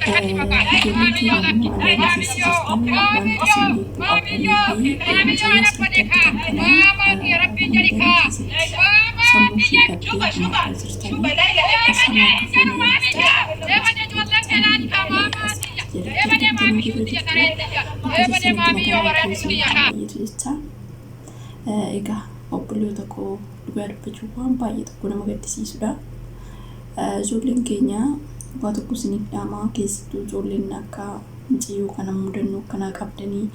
ijoolleen keenya immoo alaabaa keessa jirtanii wanta isin beekuu qabdanii fi mucayyoo asirratti argitan kana mana madaala keessatti sammuu ishee dhabdee akkuma argaa jirtanii akkasuma akka foonii asirratti jirtanii bira jirtu akka jirtanitti magaalaa keessatti baay'eetu jecha egaa obboloota koo dhugaa dubbachuu waan baay'ee tokko nama gaddisiisudha. Ijoolleen keenya waa tokko isiniif dhaamaa keessattuu ijoolleen akka mucayyoo kana mudannoo akkanaa qabdanii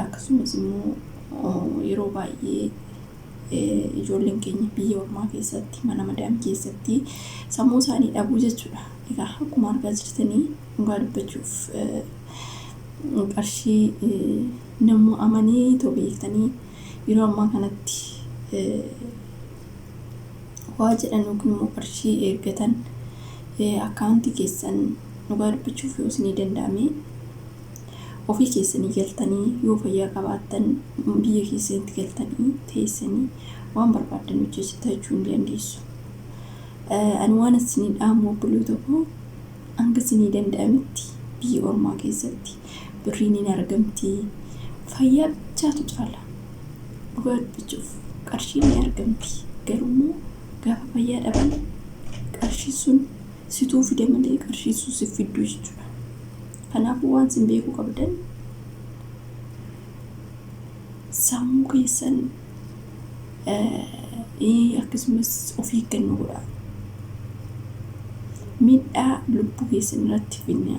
akkasumas immoo yeroo baay'ee ijoolleen keenya biyya ormaa keessatti mana madaam keessatti sammuu isaanii dhabuu jechuudha. Egaa akkuma argaa jirtanii dhugaa dubbachuuf qarshii namuu amanii too beektanii yeroo ammaa kanatti waa jedhan yookiin immoo qarshii ergatan akkaawuntii keessan dhugaa dubbachuuf yoo isinii danda'ame ofii keessanii galtanii yoo fayyaa qabaattan biyya keessatti galtanii teessanii waan barbaadan hojjechuu hin dandeessu. Ani waan isinii dhaamu obboloota koo hanga isinii danda'ametti biyya ormaa keessatti birriin hin argamti fayyaa chaatu caala. Dhugaa dubbachuuf qarshiin ni argamti garuu gaafa fayyaa dhaban qarshii sun situu fide malee qarshii sun si fidduu jechuudha. Kanaafuu waan isin beekuu qabdan sammuu keessan akkasumas of eeggannoo godhaa. Miidhaa lubbuu keessan irratti finna.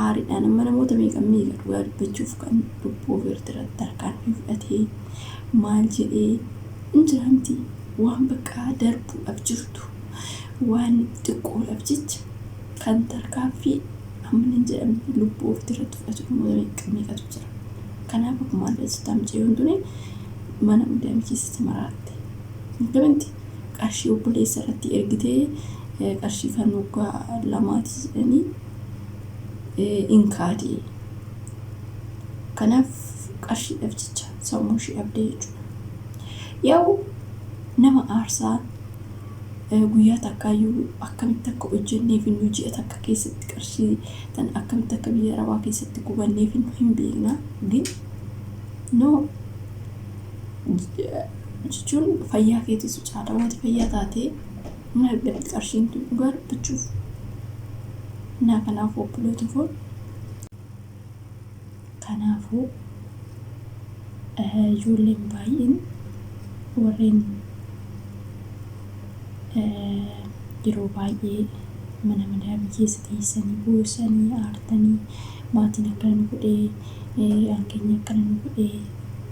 Aariidhaan amma namoota meeqan dhugaa dubbachuuf kan lubbuu ofirratti harkaan fudhatee maal jedhee injiramti waan bakka darbuudhaaf jirtu waan xiqqoodhaaf jecha kan tarkaaffii amma hin jedhamne lubbuu ofirratti fudhatu namoota meeqatu jira. Kanaaf akkuma argaa mucayyoon tuni mana madaam keessatti maraatte. Gabanti qarshii obboleessa irratti ergitee qarshii kan waggaa lamaati jedhanii inkaadii. Kanaaf qarshiidhaaf jecha sammuu ishee dhabdee jechuudha. Yoo nama aarsaa guyyaa takkaayyuu akkamitti akka hojjennee fi nu ji'a takka keessatti qarshii tan akkamitti akka biyya arabaa keessatti gubannee fi hin beekna. ግን no jechuun fayyaa keetisu caala wanti fayyaa taatee mana argatti qarshiin tun dhugaa dubbachuuf. Kanaafuu obboloota koo kanaafuu ijoolleen baay'een warreen yeroo baay'ee mana madaam keessa teessanii boosanii aartanii maatiin akkana nu godhee hankeenya akkana nu godhee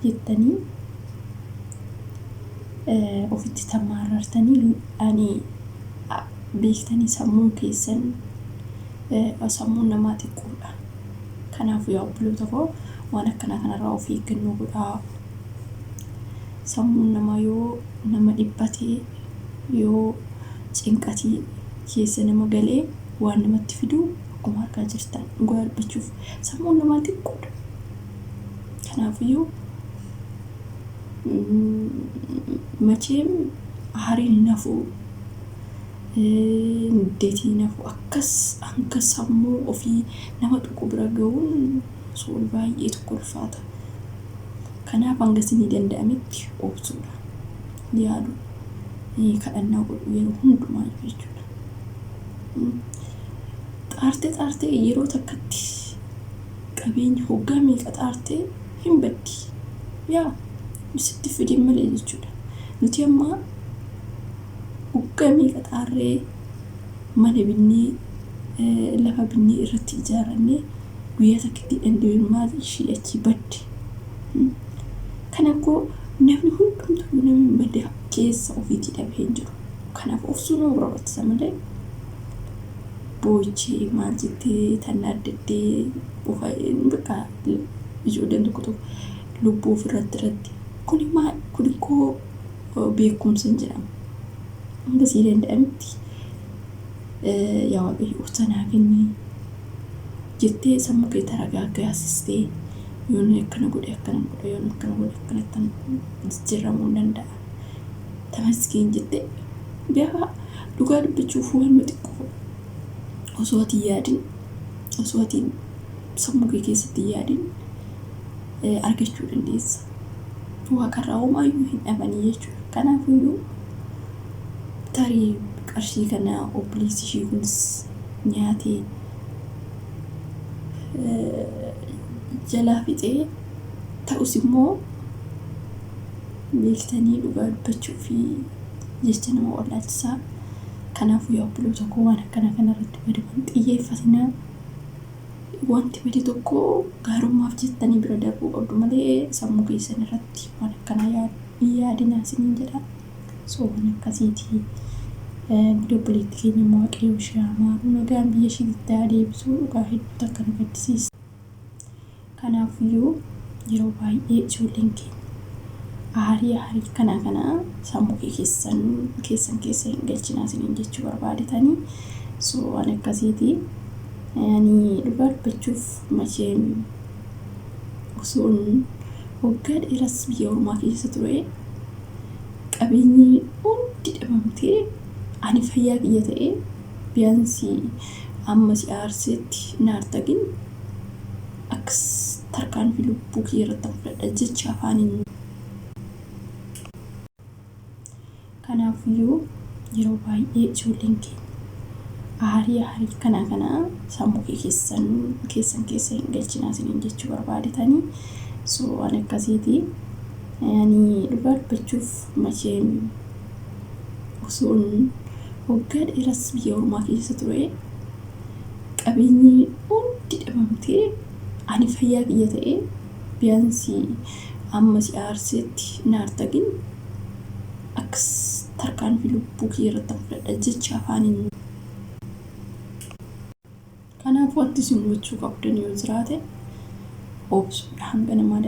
jettanii ofitti tamaarartanii ani beektanii sammuun keessan sammuun namaa xiqqoodha. Kanaafuu yaa obboloota koo waan akkana kanarraa of eeggannoo godhaa. Sammuun namaa yoo nama dhibbatee yoo cinqatii keessa nama galee waan namatti fiduu akkuma argaa jirtan dhugaa dubbachuuf sammuun namaa xiqqoodha. Kanaafuu macheem hariin nafuu deetii nafuu akkas hanga sammuu ofii nama tokko bira ga'uun sool baay'ee tokko ulfaata. Kanaaf hanga isinii danda'ametti obsuudha. Yaadu kadhannaa godhu yeroo hundumaa jechuudha. Xaartee yeroo takkatti qabeenya hoggaa meeqa xaartee hin baddi. Yaa sitti fidin malee jechuudha. Nuti amma hoggaa meeqa xaarree mana binnee lafa binnee irratti ijaarannee guyyaa takkatti dandeenyu maal ishii achi baddi. Kanaafuu namni hundumtuu namni badda keessa ofiitii dhabee hin jiru. Kanaaf obsuu nama barbaachisa malee boochee maal jettee tan addaddee bakka ijoolleen tokko tokko lubbuu ofirratti kuni koo beekumsa hin jedhamu. Hanga sii danda'ametti yaa waaqayyo sanaa kennii jettee sammuu kee taragaaggaasistee yoon akkana godhe yoon akkana godhe akkanattan jijjiiramuu hin danda'a. Tamaskeen jettee yaa dhugaa dubbachuuf waan xiqqoo osoo ati yaadin osoo ati sammuu kee keessatti yaadin argachuu dandeessa. Waaqarraa homaayyuu hin dhabanii jechuudha. Kanaafiyyuu tarii qarshii kana obboleessi ishee kunis nyaatee jalaa fixee ta'us immoo beektanii dhugaa dubbachuu fi jecha nama wallaalchisaa. Kanaafuu yaa obboloota koo waan akkana kanarratti badaman xiyyeeffatinaa. Wanti bade tokko gaarummaaf jettanii bira darbuu qabdu malee sammuu keessan irratti waan akkanaa yaadinaa isiniin jedha. Waan akkasiiti. Guddaa obboleetti keenya Waaqayyo ishee amaaru nagaan biyya isheetti deebisuu dhugaa hedduutu akkana gaddisiisa. Kanaafiyyuu yeroo baay'ee ijoolleen keenya aarii kana sammuu keessan keessa hin galchinaa isiniin jechuu barbaadetanii. Waan akkasiiti. Ani dhugaa dubbachuuf macheen osoon waggaa dheeras biyya ormaa keessa ture qabeenyi hundi dhabamtee ani fayyaa kiyya ta'ee biyaansi amma si aarseetti na artagin akkas tarkaanfii lubbuu kiyya irratti fudhadha jecha afaaniin. Kanaafiyyuu yeroo baay'ee ijoolleen keenya aarii kana sammuu keessa hin galchinaa isiniin jechuu barbaadetanii. Waan akkasiiti. Ani dhugaa dubbachuuf macheen osoon waggaa dheeras biyya ormaa keessa ture qabeenyi hundi dhabamtee ani fayyaa kiyya ta'ee biyaansi amma si aarseetti na artagin akkas tarkaanfii lubbuu kiyya irratti fudhadha jecha afaaniin. Kanaaf wanti isin gochuu qabdan yoo jiraate obsuudha. Hanga namaa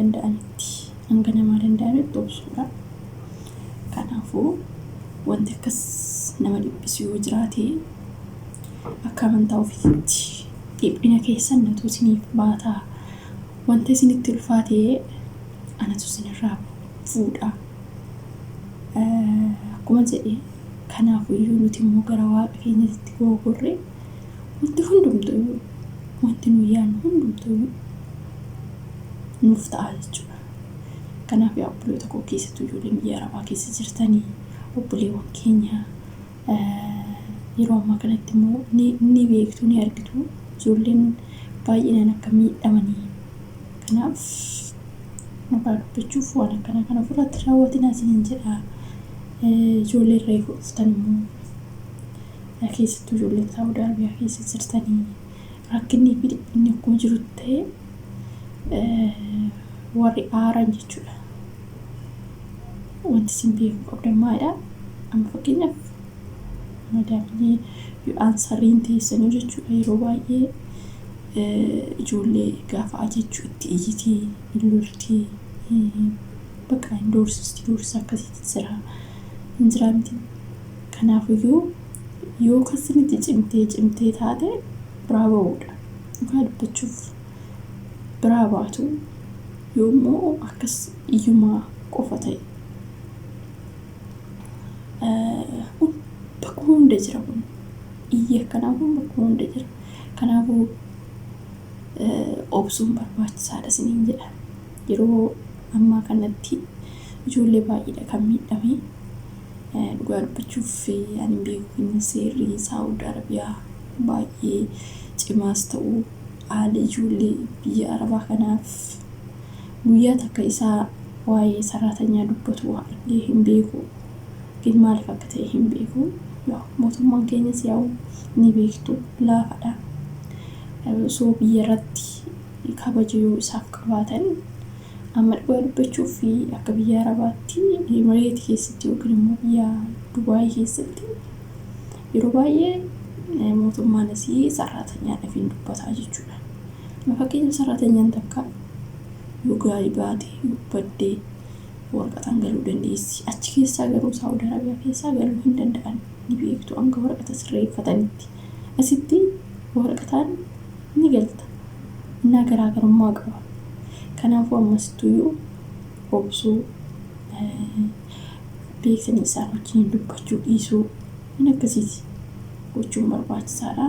danda'anitti obsuudha. Kanaafuu wanti akkas nama dhibbisu yoo jiraate akka amantaa ofiitti dhiphina keessan natu isiniif baataa. Wanta isinitti ulfaatee anatu isinirraa fuudha. Akkuma jedhe kanaafiyyuu nuti immoo gara Waaqa keenyatti googorree wanti nuyi yaadnu hundumtuu nuuf ta'a jechuudha. Kanaaf yaa obboloota koo keessattuu ijoolleen biyya Arabaa keessa jirtanii obboleewwan keenya yeroo ammaa kanatti immoo ni beektu ni argitu ijoolleen baay'inaan akka miidhamanii. Kanaaf dhugaa dubbachuuf waan akkana kana ofirratti raawwatinaa isiniin jedha. Ijoollee irraa eeggattan immoo keessattuu ijoolleen Saawudii Arabiyaa keessa jirtanii rakkinni fi dhiphinni akkuma jiru ta'e warri aaran jechuudha. Wanti isin beekuu qabdan maalidha? Amma fakkeenyaaf madaamni yoo ansariin teessanii jechuudha yeroo baay'ee ijoollee gaafa ajjechuu itti iyyitii illurtii bakka hin doorsa akkasitti hin jira miti. Kanaafiyyuu yoo kasinitti cimtee taate biraa ba'uudha. Dhugaa dubbachuuf biraa baatu yoommoo akkas iyyumaa qofa ta'e bakkuma hunda jira kun iyya kanaafuu bakkuma hunda jira. Kanaafuu obsuun barbaachisaadha isiniin jedha. Yeroo ammaa kanatti ijoollee baay'eedha kan miidhame. Dhugaa dubbachuuf ani beeku seerri Saawudii Arabiyaa baay'ee cimaas ta'uu haala ijoollee biyya Arabaa kanaaf guyyaa takka isaa waa'ee saraatanyaa dubbatu argee hin beeku. ግን maaliif akka ta'e hin beeku. Mootummaan keenyas yaa'u ni beektu laafadha. Biyya irratti kabaja yoo isaaf qabaatan amma dhugaa dubbachuuf akka biyya Arabaatti Imireet keessatti yookiin immoo biyya Dubaay keessatti yeroo baay'ee mootummaan asii saraatanyaadhaaf hin dubbataa jechuudha. Fakkeenyaaf saraatanyaan takka yoo gaarii baate yoo baddee waraqataan galuu dandeessi. Achi keessaa garuu Saawudii Arabiyaa keessaa galuu hin danda'an ni beektu hanga waraqata sirreeffatanitti. Asitti waraqataan ni galta. Innaa garaagarummaa qaba. Kanaafuu ammasittuu obsuu beektanii isaan wajjin dubbachuu dhiisuu hin akkasiiti gochuun barbaachisaadha.